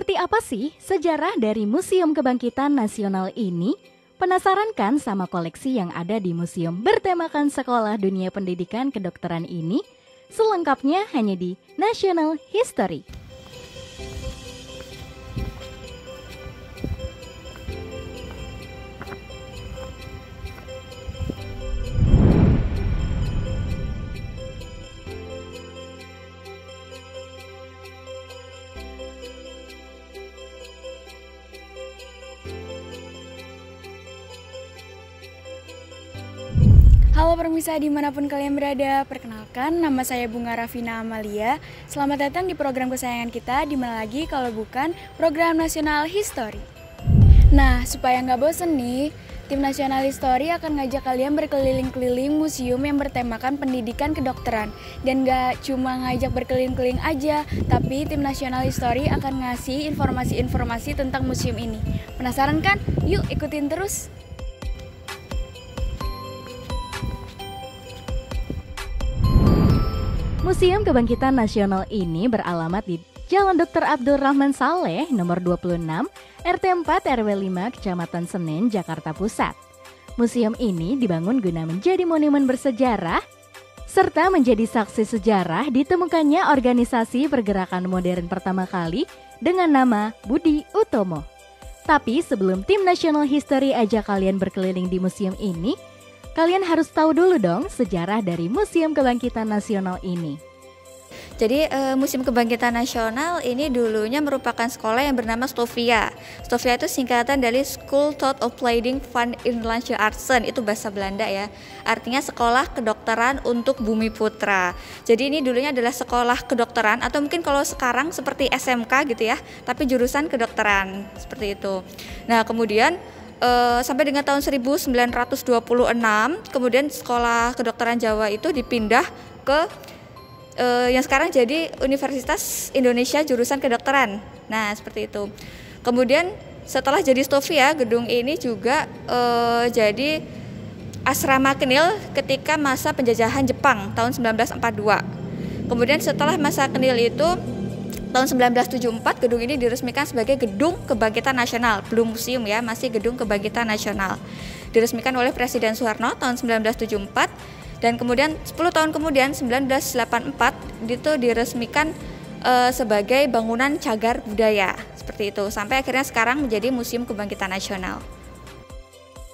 Seperti apa sih sejarah dari Museum Kebangkitan Nasional ini? Penasaran kan sama koleksi yang ada di museum bertemakan Sekolah Dunia Pendidikan Kedokteran ini? Selengkapnya hanya di National History. Halo pemirsa dimanapun kalian berada, perkenalkan nama saya Bunga Rafina Amalia. Selamat datang di program kesayangan kita, di mana lagi kalau bukan program National History. Nah, supaya nggak bosen nih, tim National History akan ngajak kalian berkeliling-keliling museum yang bertemakan pendidikan kedokteran. Dan nggak cuma ngajak berkeliling-keliling aja, tapi tim National History akan ngasih informasi-informasi tentang museum ini. Penasaran kan? Yuk ikutin terus! Museum Kebangkitan Nasional ini beralamat di Jalan Dr. Abdul Rahman Saleh, nomor 26, RT 4 RW 5, Kecamatan Senen, Jakarta Pusat. Museum ini dibangun guna menjadi monumen bersejarah, serta menjadi saksi sejarah ditemukannya organisasi pergerakan modern pertama kali dengan nama Budi Utomo. Tapi sebelum tim National History ajak kalian berkeliling di museum ini, kalian harus tahu dulu dong sejarah dari Museum Kebangkitan Nasional ini. Jadi Museum Kebangkitan Nasional ini dulunya merupakan sekolah yang bernama Stovia. Stovia itu singkatan dari School tot Opleiding van Inlandse Artsen, itu bahasa Belanda ya. Artinya sekolah kedokteran untuk bumi putra. Jadi ini dulunya adalah sekolah kedokteran atau mungkin kalau sekarang seperti SMK gitu ya, tapi jurusan kedokteran seperti itu. Nah, kemudian sampai dengan tahun 1926 kemudian sekolah kedokteran Jawa itu dipindah ke yang sekarang jadi Universitas Indonesia jurusan kedokteran. Nah seperti itu. Kemudian setelah jadi Stovia, gedung ini juga jadi asrama Kenil ketika masa penjajahan Jepang tahun 1942. Kemudian setelah masa Kenil itu tahun 1974 gedung ini diresmikan sebagai Gedung Kebangkitan Nasional, belum museum ya, masih Gedung Kebangkitan Nasional. Diresmikan oleh Presiden Soeharno tahun 1974 dan kemudian 10 tahun kemudian 1984 itu diresmikan sebagai bangunan cagar budaya, seperti itu. Sampai akhirnya sekarang menjadi Museum Kebangkitan Nasional.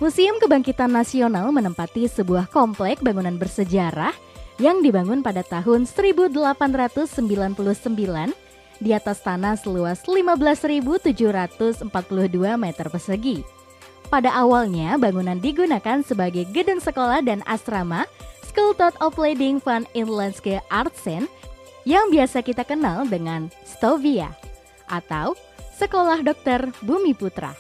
Museum Kebangkitan Nasional menempati sebuah komplek bangunan bersejarah yang dibangun pada tahun 1899 di atas tanah seluas 15.742 meter persegi. Pada awalnya, bangunan digunakan sebagai gedung sekolah dan asrama School tot Opleiding van Inlandse Artsen yang biasa kita kenal dengan Stovia atau Sekolah Dokter Bumi Putra.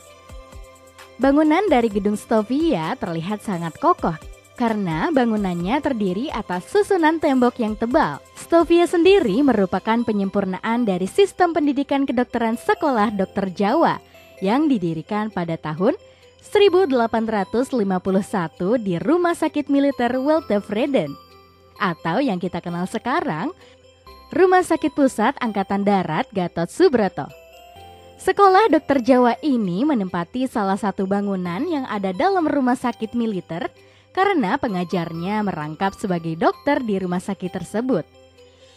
Bangunan dari gedung Stovia terlihat sangat kokoh karena bangunannya terdiri atas susunan tembok yang tebal. Stovia sendiri merupakan penyempurnaan dari sistem pendidikan kedokteran Sekolah Dokter Jawa yang didirikan pada tahun 1851 di Rumah Sakit Militer Weltevreden atau yang kita kenal sekarang Rumah Sakit Pusat Angkatan Darat Gatot Subroto. Sekolah Dokter Jawa ini menempati salah satu bangunan yang ada dalam rumah sakit militer karena pengajarnya merangkap sebagai dokter di rumah sakit tersebut.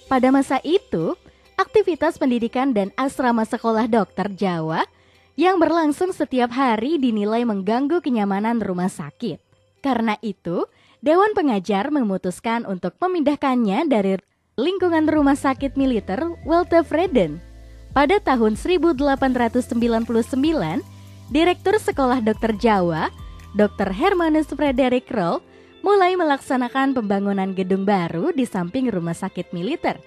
Pada masa itu, aktivitas pendidikan dan asrama Sekolah Dokter Jawa yang berlangsung setiap hari dinilai mengganggu kenyamanan rumah sakit. Karena itu, Dewan Pengajar memutuskan untuk memindahkannya dari lingkungan rumah sakit militer Weltevreden. Pada tahun 1899, Direktur Sekolah Dokter Jawa, Dr. Hermanus Frederik Krol, mulai melaksanakan pembangunan gedung baru di samping rumah sakit militer.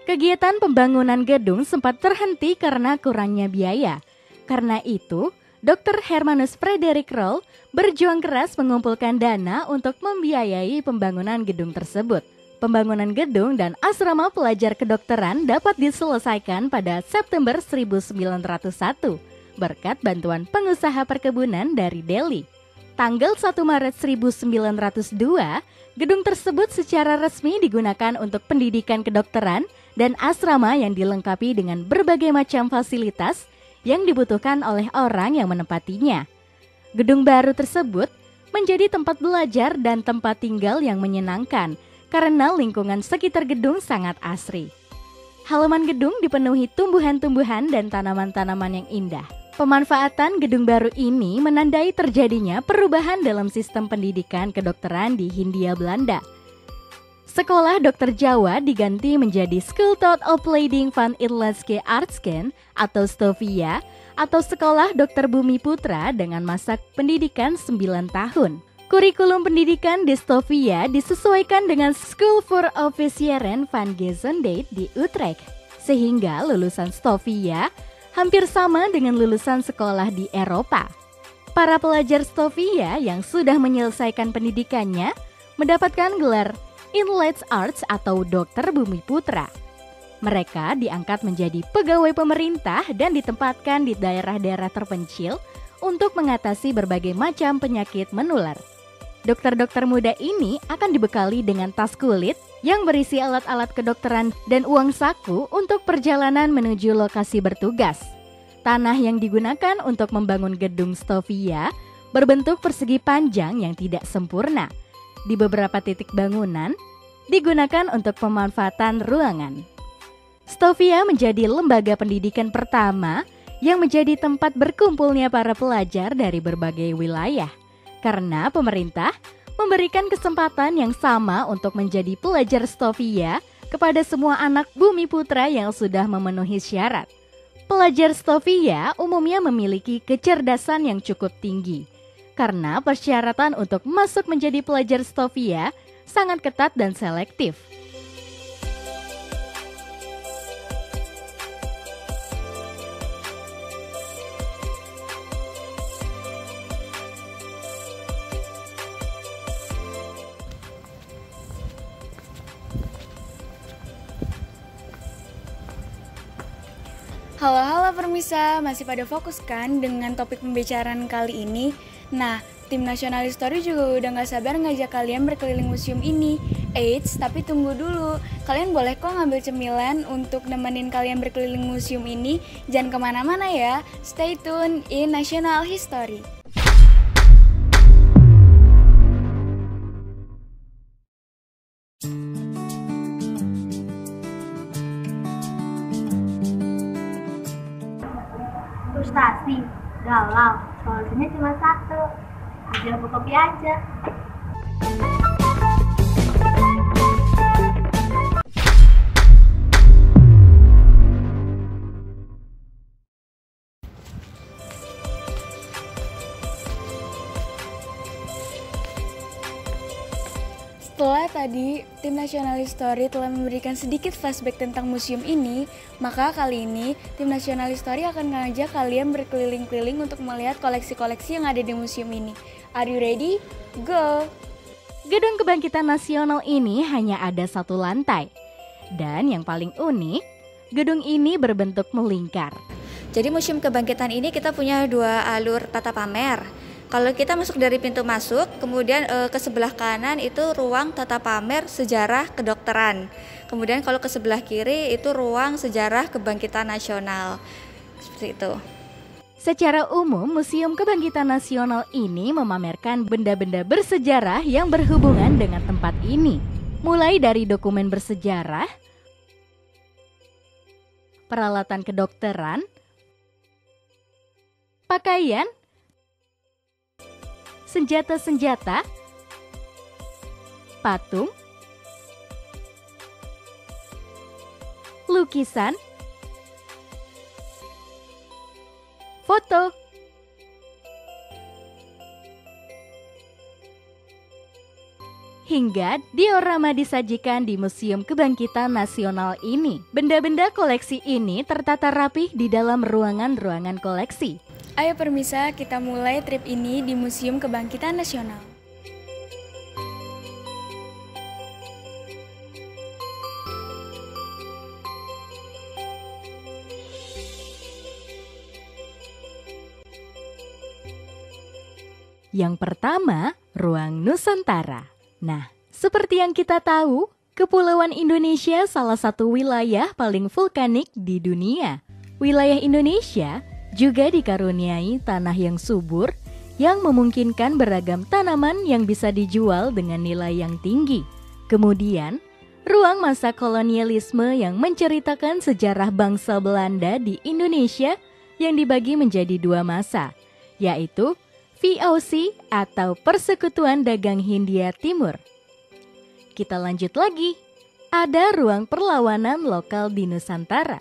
Kegiatan pembangunan gedung sempat terhenti karena kurangnya biaya. Karena itu, Dr. Hermanus Frederik Krol berjuang keras mengumpulkan dana untuk membiayai pembangunan gedung tersebut. Pembangunan gedung dan asrama pelajar kedokteran dapat diselesaikan pada September 1901 berkat bantuan pengusaha perkebunan dari Delhi. Tanggal 1 Maret 1902, gedung tersebut secara resmi digunakan untuk pendidikan kedokteran dan asrama yang dilengkapi dengan berbagai macam fasilitas yang dibutuhkan oleh orang yang menempatinya. Gedung baru tersebut menjadi tempat belajar dan tempat tinggal yang menyenangkan karena lingkungan sekitar gedung sangat asri. Halaman gedung dipenuhi tumbuhan-tumbuhan dan tanaman-tanaman yang indah. Pemanfaatan gedung baru ini menandai terjadinya perubahan dalam sistem pendidikan kedokteran di Hindia Belanda. Sekolah Dokter Jawa diganti menjadi School tot Opleiding van Inlandse Artsen atau STOVIA atau Sekolah Dokter Bumi Putra dengan masa pendidikan 9 tahun. Kurikulum pendidikan di STOVIA disesuaikan dengan School voor Officieren van Gezondheid di Utrecht, sehingga lulusan STOVIA hampir sama dengan lulusan sekolah di Eropa. Para pelajar STOVIA yang sudah menyelesaikan pendidikannya mendapatkan gelar Inlandse Arts atau Dokter Bumi Putra. Mereka diangkat menjadi pegawai pemerintah dan ditempatkan di daerah-daerah terpencil untuk mengatasi berbagai macam penyakit menular. Dokter-dokter muda ini akan dibekali dengan tas kulit yang berisi alat-alat kedokteran dan uang saku untuk perjalanan menuju lokasi bertugas. Tanah yang digunakan untuk membangun gedung STOVIA berbentuk persegi panjang yang tidak sempurna. Di beberapa titik bangunan digunakan untuk pemanfaatan ruangan. STOVIA menjadi lembaga pendidikan pertama yang menjadi tempat berkumpulnya para pelajar dari berbagai wilayah. Karena pemerintah memberikan kesempatan yang sama untuk menjadi pelajar STOVIA kepada semua anak Bumi Putra yang sudah memenuhi syarat. Pelajar STOVIA umumnya memiliki kecerdasan yang cukup tinggi. Karena persyaratan untuk masuk menjadi pelajar STOVIA sangat ketat dan selektif. Halo permisa, masih pada fokus kan dengan topik pembicaraan kali ini? Nah, tim Nasional History juga udah gak sabar ngajak kalian berkeliling museum ini. Eits, tapi tunggu dulu. Kalian boleh kok ngambil cemilan untuk nemenin kalian berkeliling museum ini. Jangan kemana-mana ya, stay tune in National History. Frustasi, galau, solusinya cuma satu, ambil kopi aja. Setelah tadi, tim Nasional History telah memberikan sedikit flashback tentang museum ini, maka kali ini tim Nasional History akan mengajak kalian berkeliling-keliling untuk melihat koleksi-koleksi yang ada di museum ini. Are you ready? Go! Gedung Kebangkitan Nasional ini hanya ada satu lantai. Dan yang paling unik, gedung ini berbentuk melingkar. Jadi Museum Kebangkitan ini kita punya dua alur tata pamer. Kalau kita masuk dari pintu masuk, kemudian ke sebelah kanan itu ruang tata pamer sejarah kedokteran. Kemudian kalau ke sebelah kiri itu ruang sejarah kebangkitan nasional. Seperti itu. Secara umum, Museum Kebangkitan Nasional ini memamerkan benda-benda bersejarah yang berhubungan dengan tempat ini. Mulai dari dokumen bersejarah, peralatan kedokteran, pakaian, senjata-senjata, patung, lukisan, foto, hingga diorama disajikan di Museum Kebangkitan Nasional ini. Benda-benda koleksi ini tertata rapih di dalam ruangan-ruangan koleksi. Ayo permisa, kita mulai trip ini di Museum Kebangkitan Nasional. Yang pertama, ruang Nusantara. Nah, seperti yang kita tahu, Kepulauan Indonesia salah satu wilayah paling vulkanik di dunia. Wilayah Indonesia juga dikaruniai tanah yang subur yang memungkinkan beragam tanaman yang bisa dijual dengan nilai yang tinggi. Kemudian, ruang masa kolonialisme yang menceritakan sejarah bangsa Belanda di Indonesia yang dibagi menjadi dua masa, yaitu VOC atau Persekutuan Dagang Hindia Timur. Kita lanjut lagi, ada ruang perlawanan lokal di Nusantara.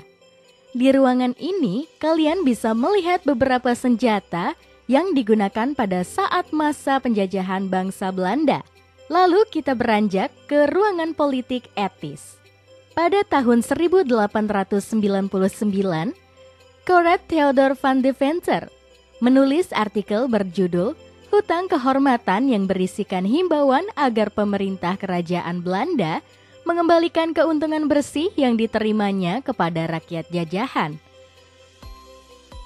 Di ruangan ini, kalian bisa melihat beberapa senjata yang digunakan pada saat masa penjajahan bangsa Belanda. Lalu kita beranjak ke ruangan politik etis. Pada tahun 1899, Corat Theodor van Deventer menulis artikel berjudul Hutang Kehormatan yang berisikan himbauan agar pemerintah kerajaan Belanda mengembalikan keuntungan bersih yang diterimanya kepada rakyat jajahan.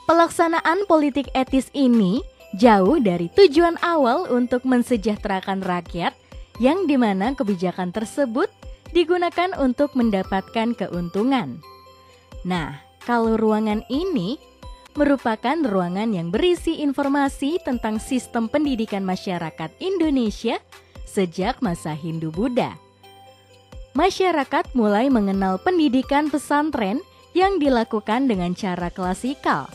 Pelaksanaan politik etis ini jauh dari tujuan awal untuk mensejahterakan rakyat, yang dimana kebijakan tersebut digunakan untuk mendapatkan keuntungan. Nah, kalau ruangan ini merupakan ruangan yang berisi informasi tentang sistem pendidikan masyarakat Indonesia sejak masa Hindu-Buddha. Masyarakat mulai mengenal pendidikan pesantren yang dilakukan dengan cara klasikal.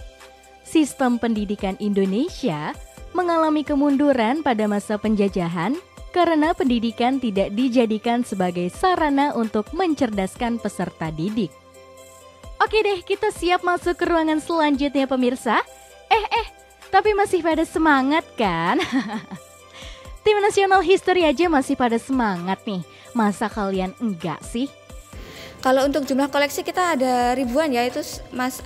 Sistem pendidikan Indonesia mengalami kemunduran pada masa penjajahan karena pendidikan tidak dijadikan sebagai sarana untuk mencerdaskan peserta didik. Oke deh, kita siap masuk ke ruangan selanjutnya pemirsa. Tapi masih pada semangat kan? Tim Nasional History aja masih pada semangat nih. Masa kalian enggak sih? Kalau untuk jumlah koleksi kita ada ribuan ya, itu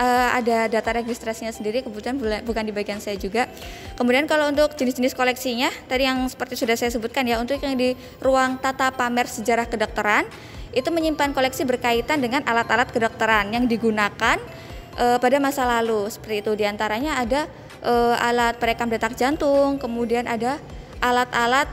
ada data registrasinya sendiri, kebetulan bukan di bagian saya juga. Kemudian kalau untuk jenis-jenis koleksinya, tadi yang seperti sudah saya sebutkan ya, untuk yang di ruang tata pamer sejarah kedokteran, itu menyimpan koleksi berkaitan dengan alat-alat kedokteran yang digunakan pada masa lalu. Seperti itu, diantaranya ada alat perekam detak jantung, kemudian ada alat-alat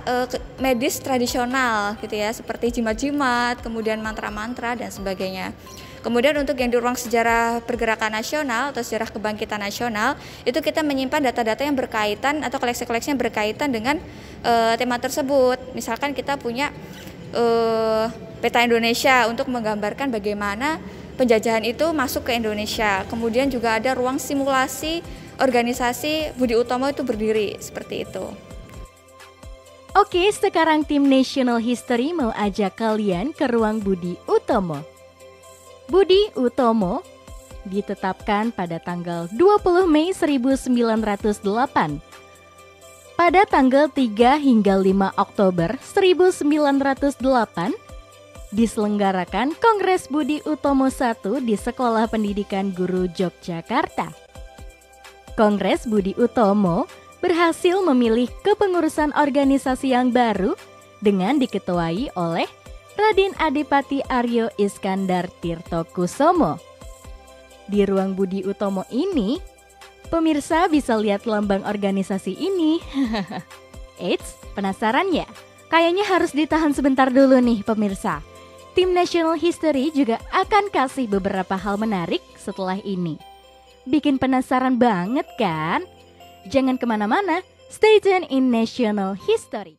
medis tradisional gitu ya, seperti jimat-jimat, kemudian mantra-mantra dan sebagainya. Kemudian untuk yang di ruang sejarah pergerakan nasional atau sejarah kebangkitan nasional, itu kita menyimpan data-data yang berkaitan atau koleksi-koleksi yang berkaitan dengan tema tersebut. Misalkan kita punya peta Indonesia untuk menggambarkan bagaimana penjajahan itu masuk ke Indonesia. Kemudian juga ada ruang simulasi organisasi Budi Utomo itu berdiri, seperti itu. Oke, sekarang tim National History mau ajak kalian ke ruang Budi Utomo. Budi Utomo ditetapkan pada tanggal 20 Mei 1908. Pada tanggal 3 hingga 5 Oktober 1908, diselenggarakan Kongres Budi Utomo I di Sekolah Pendidikan Guru Yogyakarta. Kongres Budi Utomo berhasil memilih kepengurusan organisasi yang baru dengan diketuai oleh Raden Adipati Aryo Iskandar Tirtokusumo. Di ruang Budi Utomo ini, pemirsa bisa lihat lambang organisasi ini. Eits, penasaran ya? Kayaknya harus ditahan sebentar dulu nih pemirsa. Tim National History juga akan kasih beberapa hal menarik setelah ini. Bikin penasaran banget kan? Jangan kemana-mana, stay tune in National History.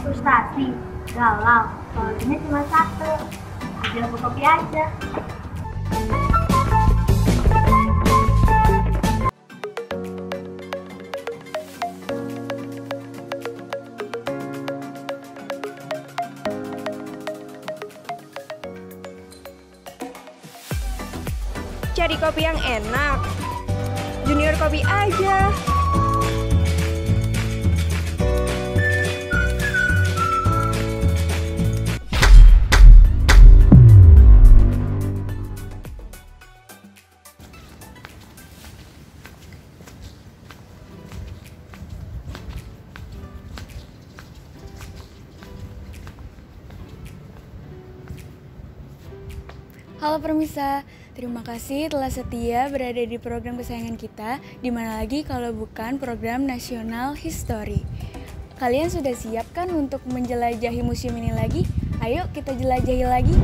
Frustasi, galau, solusinya cuma satu, ambil kopi aja. Cari kopi yang enak, Junior Kopi aja. Halo permisa, terima kasih telah setia berada di program kesayangan kita, di mana lagi kalau bukan program National History. Kalian sudah siap kan untuk menjelajahi museum ini lagi? Ayo kita jelajahi lagi.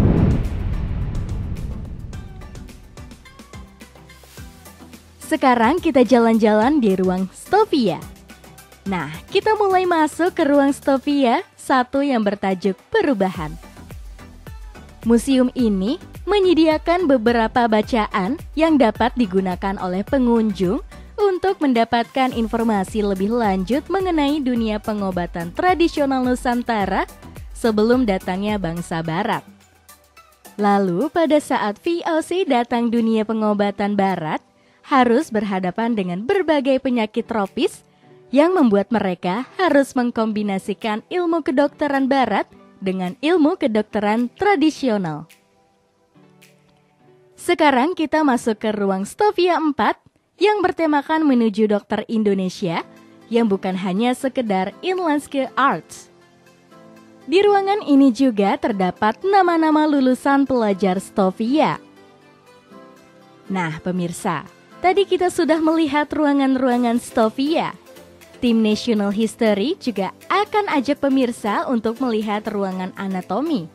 Sekarang kita jalan-jalan di ruang Stovia. Nah, kita mulai masuk ke ruang Stovia, satu yang bertajuk perubahan. Museum ini menyediakan beberapa bacaan yang dapat digunakan oleh pengunjung untuk mendapatkan informasi lebih lanjut mengenai dunia pengobatan tradisional Nusantara sebelum datangnya bangsa Barat. Lalu pada saat VOC datang dunia pengobatan Barat, harus berhadapan dengan berbagai penyakit tropis yang membuat mereka harus mengkombinasikan ilmu kedokteran Barat dengan ilmu kedokteran tradisional. Sekarang kita masuk ke ruang Stovia 4 yang bertemakan menuju dokter Indonesia yang bukan hanya sekedar inline skill arts. Di ruangan ini juga terdapat nama-nama lulusan pelajar Stovia. Nah pemirsa, tadi kita sudah melihat ruangan-ruangan Stovia. Tim National History juga akan ajak pemirsa untuk melihat ruangan anatomi.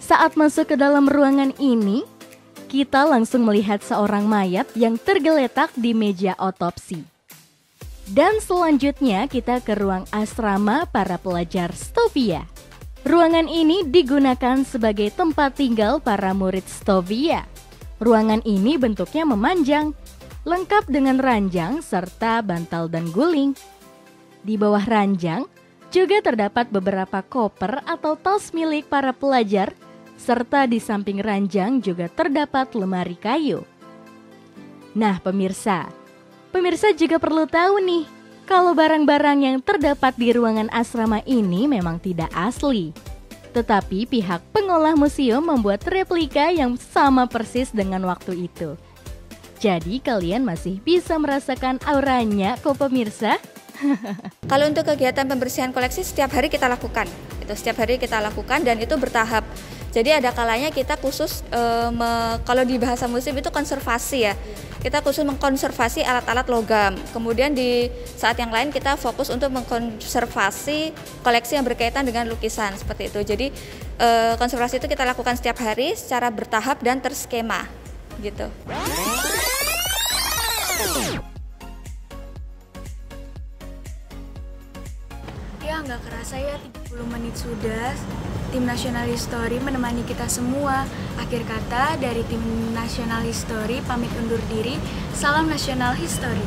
Saat masuk ke dalam ruangan ini, kita langsung melihat seorang mayat yang tergeletak di meja otopsi. Dan selanjutnya kita ke ruang asrama para pelajar Stovia. Ruangan ini digunakan sebagai tempat tinggal para murid Stovia. Ruangan ini bentuknya memanjang, lengkap dengan ranjang serta bantal dan guling. Di bawah ranjang juga terdapat beberapa koper atau tas milik para pelajar, serta di samping ranjang juga terdapat lemari kayu. Nah pemirsa juga perlu tahu nih, kalau barang-barang yang terdapat di ruangan asrama ini memang tidak asli. Tetapi pihak pengolah museum membuat replika yang sama persis dengan waktu itu. Jadi kalian masih bisa merasakan auranya kok pemirsa. Kalau untuk kegiatan pembersihan koleksi setiap hari kita lakukan. Setiap hari kita lakukan dan itu bertahap. Jadi ada kalanya kita khusus kalau di bahasa museum itu konservasi ya. Kita khusus mengkonservasi alat-alat logam. Kemudian di saat yang lain kita fokus untuk mengkonservasi koleksi yang berkaitan dengan lukisan seperti itu. Jadi konservasi itu kita lakukan setiap hari secara bertahap dan terskema gitu. Ya nggak kerasa ya 30 menit sudah. Tim National History menemani kita semua. Akhir kata dari tim National History pamit undur diri. Salam National History.